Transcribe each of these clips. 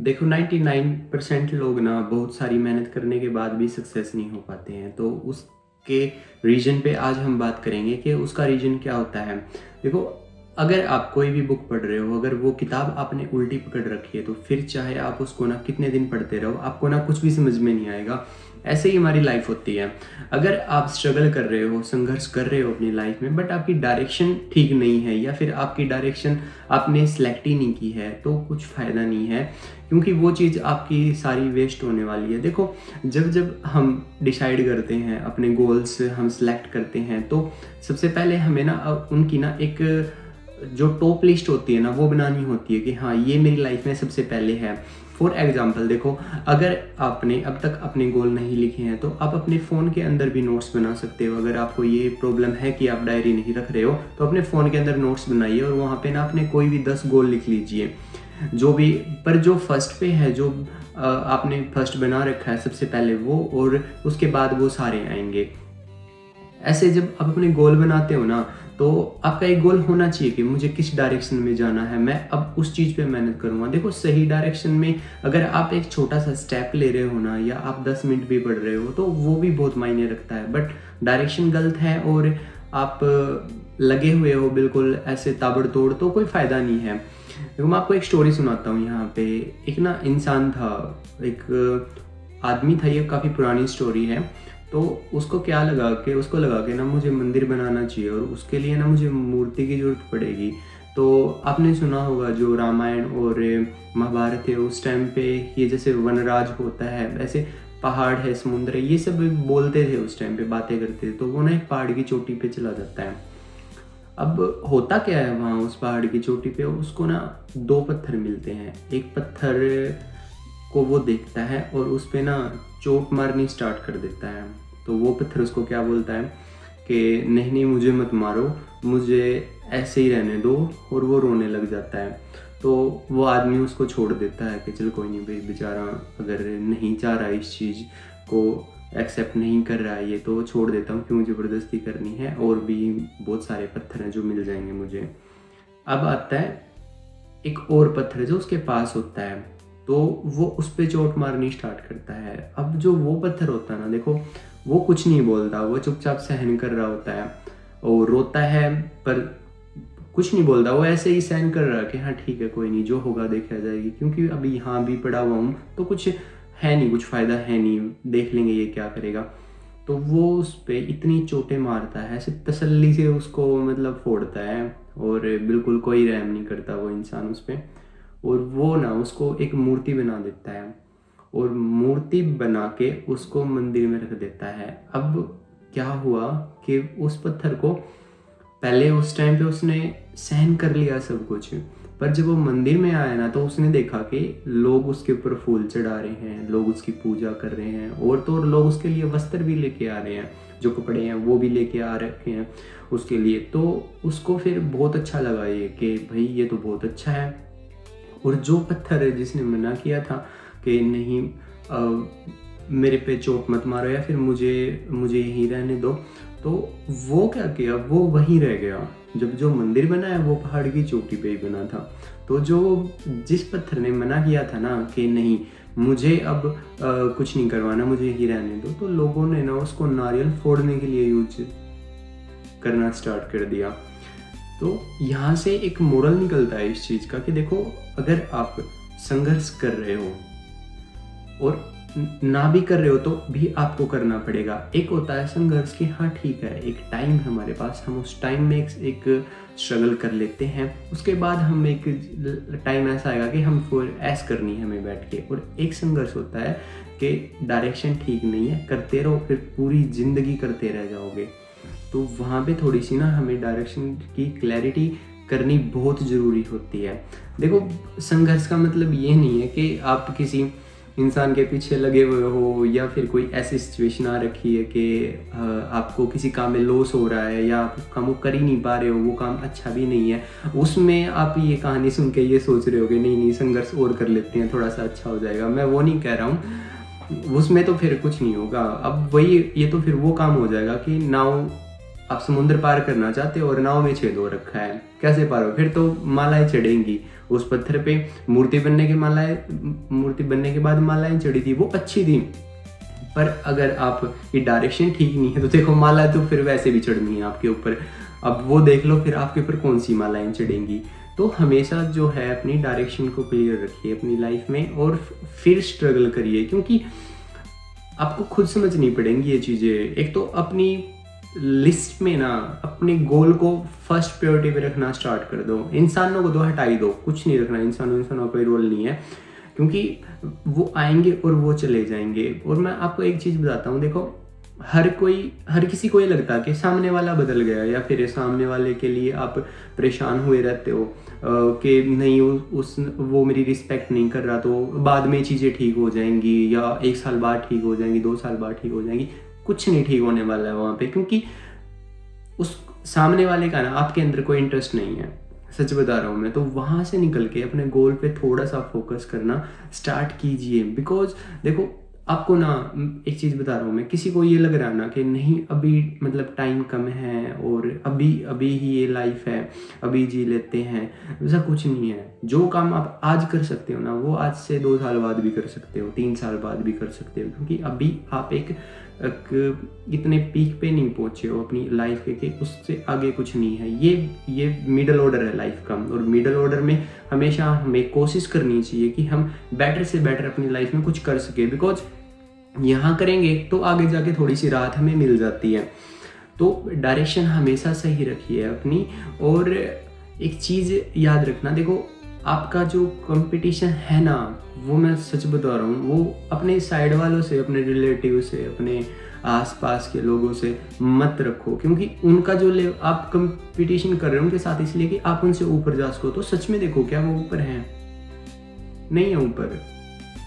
देखो 99% लोग ना बहुत सारी मेहनत करने के बाद भी सक्सेस नहीं हो पाते हैं। तो उसके रीज़न पे आज हम बात करेंगे कि उसका रीज़न क्या होता है। देखो, अगर आप कोई भी बुक पढ़ रहे हो, अगर वो किताब आपने उल्टी पकड़ रखी है तो फिर चाहे आप उसको ना कितने दिन पढ़ते रहो, आपको ना कुछ भी समझ में नहीं आएगा। ऐसे ही हमारी लाइफ होती है। अगर आप स्ट्रगल कर रहे हो, संघर्ष कर रहे हो अपनी लाइफ में, बट आपकी डायरेक्शन ठीक नहीं है या फिर आपकी डायरेक्शन आपने सेलेक्ट ही नहीं की है, तो कुछ फ़ायदा नहीं है, क्योंकि वो चीज़ आपकी सारी वेस्ट होने वाली है। देखो, जब जब हम डिसाइड करते हैं, अपने गोल्स हम सेलेक्ट करते हैं, तो सबसे पहले हमें ना उनकी ना एक जो टॉप लिस्ट होती है ना, वो बनानी होती है कि हाँ, ये मेरी लाइफ में सबसे पहले है। फॉर एग्जाम्पल देखो, अगर आपने अब तक अपने गोल नहीं लिखे हैं तो आप अपने फ़ोन के अंदर भी नोट्स बना सकते हो। अगर आपको ये प्रॉब्लम है कि आप डायरी नहीं रख रहे हो, तो अपने फ़ोन के अंदर नोट्स बनाइए और वहाँ पे ना अपने कोई भी 10 गोल लिख लीजिए, जो भी। पर जो फर्स्ट पे है, जो आपने फर्स्ट बना रखा है सबसे पहले वो, और उसके बाद वो सारे आएंगे। ऐसे जब आप अपने गोल बनाते हो ना, तो आपका एक गोल होना चाहिए कि मुझे किस डायरेक्शन में जाना है, मैं अब उस चीज़ पे मेहनत करूँगा। देखो, सही डायरेक्शन में अगर आप एक छोटा सा स्टेप ले रहे हो ना, या आप 10 मिनट भी पढ़ रहे हो, तो वो भी बहुत मायने रखता है। बट डायरेक्शन गलत है और आप लगे हुए हो बिल्कुल ऐसे ताबड़तोड़, तो कोई फ़ायदा नहीं है। देखो, मैं आपको एक स्टोरी सुनाता हूँ यहाँ पे। एक ना इंसान था, एक आदमी था, ये काफ़ी पुरानी स्टोरी है। तो उसको लगा कि ना मुझे मंदिर बनाना चाहिए और उसके लिए ना मुझे मूर्ति की ज़रूरत पड़ेगी। तो आपने सुना होगा जो रामायण और महाभारत है, उस टाइम पे ये जैसे वनराज होता है, वैसे पहाड़ है, समुद्र है, ये सब बोलते थे उस टाइम पे, बातें करते थे। तो वो ना एक पहाड़ की चोटी पे चला जाता है। अब होता क्या है वहाँ उस पहाड़ की चोटी पे, उसको ना दो पत्थर मिलते हैं। एक पत्थर को वो देखता है और उस पे ना चोट मारनी स्टार्ट कर देता है। तो वो पत्थर उसको क्या बोलता है कि नहीं नहीं, मुझे मत मारो, मुझे ऐसे ही रहने दो, और वो रोने लग जाता है। तो वो आदमी उसको छोड़ देता है कि चल कोई नहीं भाई, बेचारा अगर नहीं चाह रहा इस चीज़ को, एक्सेप्ट नहीं कर रहा है ये, तो छोड़ देता हूँ, क्यों ज़बरदस्ती करनी है, और भी बहुत सारे पत्थर हैं जो मिल जाएंगे मुझे। अब आता है एक और पत्थर जो उसके पास होता है, तो वो उस पे चोट मारनी स्टार्ट करता है। अब जो वो पत्थर होता है ना, देखो, वो कुछ नहीं बोलता, वो चुपचाप सहन कर रहा होता है और रोता है, पर कुछ नहीं बोलता। वो ऐसे ही सहन कर रहा है कि हाँ ठीक है, कोई नहीं, जो होगा देखा जाएगी, क्योंकि अभी यहाँ भी पड़ा हुआ हूँ तो कुछ है नहीं, कुछ फ़ायदा है नहीं, देख लेंगे ये क्या करेगा। तो वो उस पे इतनी चोटें मारता है, ऐसे तसल्ली से उसको मतलब फोड़ता है, और बिल्कुल कोई रहम नहीं करता वो इंसान उस पे। और वो ना उसको एक मूर्ति बना देता है, और मूर्ति बना के उसको मंदिर में रख देता है। अब क्या हुआ कि उस पत्थर को पहले उस टाइम पे उसने सहन कर लिया सब कुछ, पर जब वो मंदिर में आया ना, तो उसने देखा कि लोग उसके ऊपर फूल चढ़ा रहे हैं, लोग उसकी पूजा कर रहे हैं, और तो और लोग उसके लिए वस्त्र भी लेके आ रहे हैं, जो कपड़े हैं वो भी लेके आ रखे हैं उसके लिए। तो उसको फिर बहुत अच्छा लगा ये कि भाई ये तो बहुत अच्छा है। और जो पत्थर है जिसने मना किया था कि नहीं, मेरे पे चोट मत मारो या फिर मुझे मुझे यहीं रहने दो, तो वो क्या किया, वो वहीं रह गया। जब जो मंदिर बना है वो पहाड़ की चोटी पे ही बना था। तो जो जिस पत्थर ने मना किया था ना कि नहीं, मुझे अब कुछ नहीं करवाना, मुझे यहीं रहने दो, तो लोगों ने ना उसको नारियल फोड़ने के लिए यूज करना स्टार्ट कर दिया। तो यहाँ से एक मोरल निकलता है इस चीज़ का कि देखो, अगर आप संघर्ष कर रहे हो और ना भी कर रहे हो तो भी आपको करना पड़ेगा। एक होता है संघर्ष कि हाँ ठीक है, एक टाइम है हमारे पास, हम उस टाइम में एक स्ट्रगल कर लेते हैं, उसके बाद हम एक टाइम ऐसा आएगा कि हम फिर ऐश करनी है हमें बैठ के। और एक संघर्ष होता है कि डायरेक्शन ठीक नहीं है, करते रहो, फिर पूरी ज़िंदगी करते रह जाओगे। तो वहाँ पे थोड़ी सी ना हमें डायरेक्शन की क्लैरिटी करनी बहुत ज़रूरी होती है। देखो, संघर्ष का मतलब ये नहीं है कि आप किसी इंसान के पीछे लगे हुए हो, या फिर कोई ऐसी सिचुएशन आ रखी है कि आपको किसी काम में लॉस हो रहा है, या आप काम वो कर ही नहीं पा रहे हो, वो काम अच्छा भी नहीं है, उसमें आप ये कहानी सुन के ये सोच रहे हो कि नहीं नहीं, संघर्ष और कर लेते हैं, थोड़ा सा अच्छा हो जाएगा। मैं वो नहीं कह रहा हूँ, उसमें तो फिर कुछ नहीं होगा। अब वही, ये तो फिर वो काम हो जाएगा कि नाव, आप समुद्र पार करना चाहते हो और नाव में छेद हो रखा है, कैसे पार हो, फिर तो मालाएं चढ़ेंगी उस पत्थर पे मूर्ति बनने के बाद मालाएं चढ़ी थी, वो अच्छी थी। पर अगर आप ये डायरेक्शन ठीक नहीं है तो देखो माला तो फिर वैसे भी चढ़नी है आपके ऊपर। अब वो देख लो फिर आपके ऊपर कौन सी मालाएं चढ़ेंगी। तो हमेशा जो है अपनी डायरेक्शन को क्लियर रखिए अपनी लाइफ में और फिर स्ट्रगल करिए, क्योंकि आपको खुद समझनी पड़ेंगी ये चीज़ें। एक तो अपनी लिस्ट में ना अपने गोल को फर्स्ट प्रायोरिटी पे रखना स्टार्ट कर दो। इंसानों को तो हटा ही दो, कुछ नहीं रखना, इंसानों का कोई रोल नहीं है, क्योंकि वो आएंगे और वो चले जाएंगे। और मैं आपको एक चीज़ बताता हूँ, देखो हर किसी को ये लगता है कि सामने वाला बदल गया, या फिर सामने वाले के लिए आप परेशान हुए रहते हो कि नहीं वो मेरी रिस्पेक्ट नहीं कर रहा तो बाद में चीज़ें ठीक हो जाएंगी, या 1 साल बाद ठीक हो जाएंगी, 2 साल बाद ठीक हो जाएंगी। कुछ नहीं ठीक होने वाला है वहाँ पे, क्योंकि उस सामने वाले का ना आपके अंदर कोई इंटरेस्ट नहीं है, सच बता रहा हूँ मैं। तो वहाँ से निकल के अपने गोल पे थोड़ा सा फोकस करना स्टार्ट कीजिए। बिकॉज देखो आपको ना एक चीज़ बता रहा हूँ मैं, किसी को ये लग रहा है ना कि नहीं अभी मतलब टाइम कम है और अभी ही ये लाइफ है, अभी जी लेते हैं, ऐसा कुछ नहीं है। जो काम आप आज कर सकते हो ना वो आज से 2 साल बाद भी कर सकते हो, 3 साल बाद भी कर सकते हो, क्योंकि अभी आप एक इतने पीक पे नहीं पहुंचे हो अपनी लाइफ के कि उससे आगे कुछ नहीं है। ये मिडल ऑर्डर है लाइफ का, और मिडल ऑर्डर में हमेशा हमें कोशिश करनी चाहिए कि हम बेटर से बेटर अपनी लाइफ में कुछ कर सके। बिकॉज यहाँ करेंगे तो आगे जाके थोड़ी सी राहत हमें मिल जाती है। तो डायरेक्शन हमेशा सही रखिए अपनी। और एक चीज़ याद रखना, देखो आपका जो कंपटीशन है ना, वो मैं सच बता रहा हूँ, वो अपने साइड वालों से, अपने रिलेटिव से, अपने आसपास के लोगों से मत रखो, क्योंकि उनका जो आप कंपटीशन कर रहे हो उनके साथ इसलिए कि आप उनसे ऊपर जा सको। तो सच में देखो क्या वो ऊपर हैं? नहीं है ऊपर।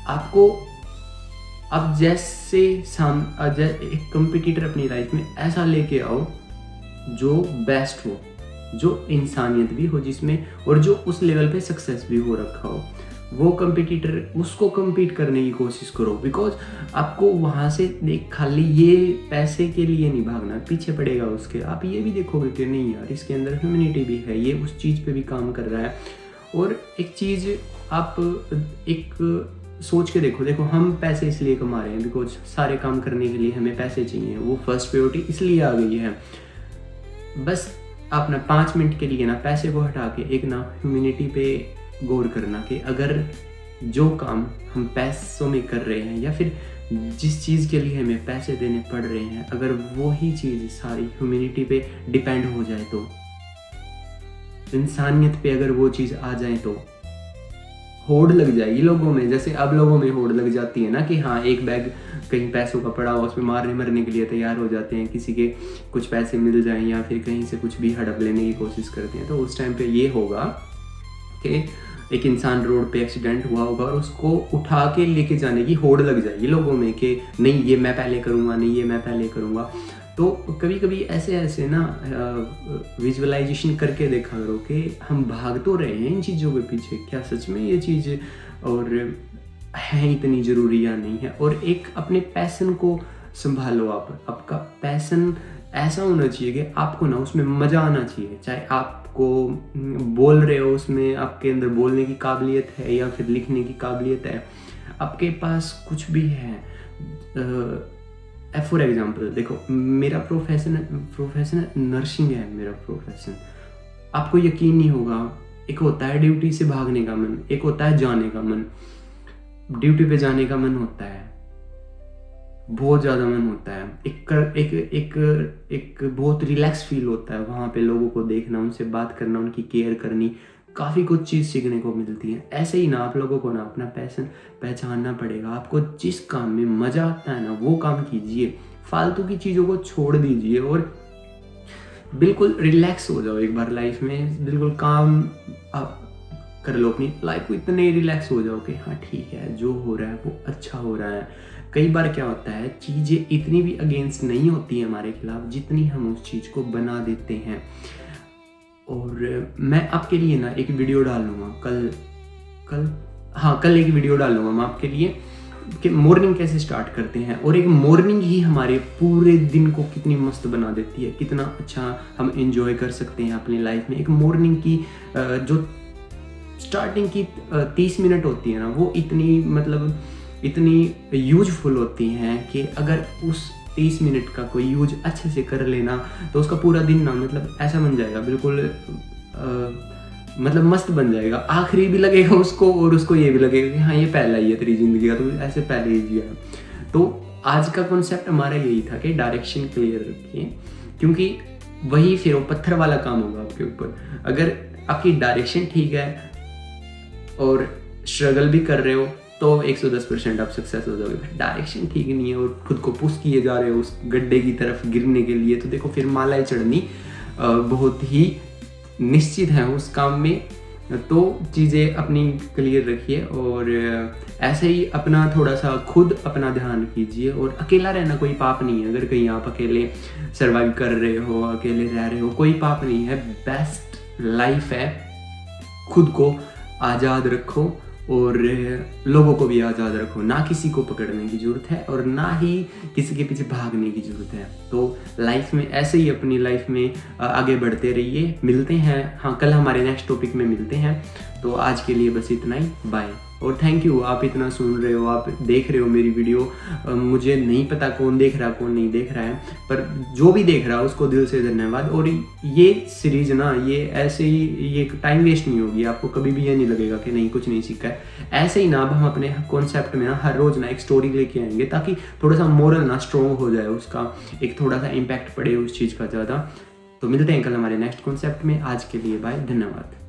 आपको अब जैसे एक कंपटीटर अपनी लाइफ में ऐसा लेके आओ जो बेस्ट हो, जो इंसानियत भी हो जिसमें, और जो उस लेवल पे सक्सेस भी हो रखा हो। वो कंपटीटर, उसको कम्पीट करने की कोशिश करो। बिकॉज आपको वहाँ से देख खाली ये पैसे के लिए नहीं भागना, पीछे पड़ेगा उसके। आप ये भी देखोगे कि नहीं यार इसके अंदर ह्यूमैनिटी भी है, ये उस चीज़ पे भी काम कर रहा है। और एक चीज़ आप एक सोच के देखो हम पैसे इसलिए कमा रहे हैं बिकॉज सारे काम करने के लिए हमें पैसे चाहिए, वो फर्स्ट प्रायोरिटी इसलिए आ गई है। बस आप ना 5 मिनट के लिए ना पैसे को हटा के एक ना ह्यूमैनिटी पे गौर करना कि अगर जो काम हम पैसों में कर रहे हैं या फिर जिस चीज़ के लिए हमें पैसे देने पड़ रहे हैं, अगर वो ही चीज़ सारी ह्यूमैनिटी पे डिपेंड हो जाए, तो इंसानियत पे अगर वो चीज़ आ जाए तो होड़ लग जाएगी लोगों में। जैसे अब लोगों में होड़ लग जाती है ना कि हाँ एक बैग कहीं पैसों का पड़ा हुआ, उसमें मारने मरने के लिए तैयार हो जाते हैं, किसी के कुछ पैसे मिल जाएं या फिर कहीं से कुछ भी हड़प लेने की कोशिश करते हैं। तो उस टाइम पे ये होगा कि एक इंसान रोड पे एक्सीडेंट हुआ होगा और उसको उठा के लेके जाने की होड़ लग जाएगी लोगों में कि नहीं ये मैं पहले करूँगा, नहीं ये मैं पहले करूँगा। तो कभी कभी ऐसे ना विजुअलाइजेशन करके देखा करो कि हम भाग तो रहे हैं इन चीज़ों के पीछे, क्या सच में ये चीज़ और है इतनी ज़रूरी या नहीं है। और एक अपने पैसन को संभालो। आपका पैसन ऐसा होना चाहिए कि आपको ना उसमें मज़ा आना चाहिए, चाहे आपको बोल रहे हो उसमें आपके अंदर बोलने की काबिलियत है या फिर लिखने की काबिलियत है, आपके पास कुछ भी है। फॉर एग्जाम्पल देखो मेरा प्रोफेशन नर्सिंग है, मेरा प्रोफेशन। आपको यकीन नहीं होगा, एक होता है ड्यूटी से भागने का मन, एक होता है जाने का मन। ड्यूटी पे जाने का मन होता है, बहुत ज़्यादा मन होता है। एक बहुत रिलैक्स फील होता है वहाँ पे, लोगों को देखना, उनसे बात करना, उनकी केयर करनी, काफ़ी कुछ चीज़ सीखने को मिलती है। ऐसे ही ना आप लोगों को ना अपना पैशन पहचानना पड़ेगा। आपको जिस काम में मज़ा आता है ना वो काम कीजिए, फालतू की चीज़ों को छोड़ दीजिए और बिल्कुल रिलैक्स हो जाओ एक बार लाइफ में। बिल्कुल काम आप कर लो अपनी लाइफ को, इतने रिलैक्स हो जाओ कि हाँ ठीक है जो हो रहा है वो अच्छा हो रहा है। कई बार क्या होता है चीज़ें इतनी भी अगेंस्ट नहीं होती है हमारे खिलाफ जितनी हम उस चीज़ को बना देते हैं। और मैं आपके लिए ना एक वीडियो डालूंगा कल एक वीडियो डालूंगा मैं आपके लिए कि मॉर्निंग कैसे स्टार्ट करते हैं। और एक मॉर्निंग ही हमारे पूरे दिन को कितनी मस्त बना देती है, कितना अच्छा हम एंजॉय कर सकते हैं अपनी लाइफ में। एक मॉर्निंग की जो स्टार्टिंग की 30 मिनट होती है ना, वो इतनी मतलब इतनी यूजफुल होती हैं कि अगर उस 30 मिनट का कोई यूज अच्छे से कर लेना तो उसका पूरा दिन ना मतलब ऐसा बन जाएगा, बिल्कुल मतलब मस्त बन जाएगा। आखिरी भी लगेगा उसको और उसको ये भी लगेगा कि हाँ ये पहला ही है तेरी ज़िंदगी का, तो ऐसे पहले ही जिया। तो आज का कॉन्सेप्ट हमारा यही था कि डायरेक्शन क्लियर रखिए, क्योंकि वही फिर वो पत्थर वाला काम होगा आपके ऊपर। अगर आपकी डायरेक्शन ठीक है और स्ट्रगल भी कर रहे हो तो 110% आप सक्सेस हो जाओगे। डायरेक्शन ठीक नहीं है और खुद को पुश किए जा रहे हो उस गड्ढे की तरफ गिरने के लिए, तो देखो फिर मालाएं चढ़नी बहुत ही निश्चित है उस काम में। तो चीज़ें अपनी क्लियर रखिए और ऐसे ही अपना थोड़ा सा खुद अपना ध्यान कीजिए। और अकेला रहना कोई पाप नहीं है। अगर कहीं आप अकेले सर्वाइव कर रहे हो, अकेले रह रहे हो, कोई पाप नहीं है। बेस्ट लाइफ है। खुद को आज़ाद रखो और लोगों को भी आज़ाद रखो। ना किसी को पकड़ने की ज़रूरत है और ना ही किसी के पीछे भागने की ज़रूरत है। तो लाइफ में ऐसे ही अपनी लाइफ में आगे बढ़ते रहिए। मिलते हैं, हाँ कल हमारे नेक्स्ट टॉपिक में मिलते हैं। तो आज के लिए बस इतना ही, बाय। और थैंक यू, आप इतना सुन रहे हो, आप देख रहे हो मेरी वीडियो। मुझे नहीं पता कौन देख रहा है कौन नहीं देख रहा है, पर जो भी देख रहा है उसको दिल से धन्यवाद। और ये सीरीज ना, ये ऐसे ही, ये टाइम वेस्ट नहीं होगी। आपको कभी भी ये नहीं लगेगा कि नहीं कुछ नहीं सीखा है। ऐसे ही ना अब हम अपने कॉन्सेप्ट में ना हर रोज़ ना एक स्टोरी लेके आएंगे, ताकि थोड़ा सा मोरल ना स्ट्रॉन्ग हो जाए, उसका एक थोड़ा सा इम्पैक्ट पड़े उस चीज़ का ज़्यादा। तो मिलते हैं कल हमारे नेक्स्ट कॉन्सेप्ट में। आज के लिए बाय, धन्यवाद।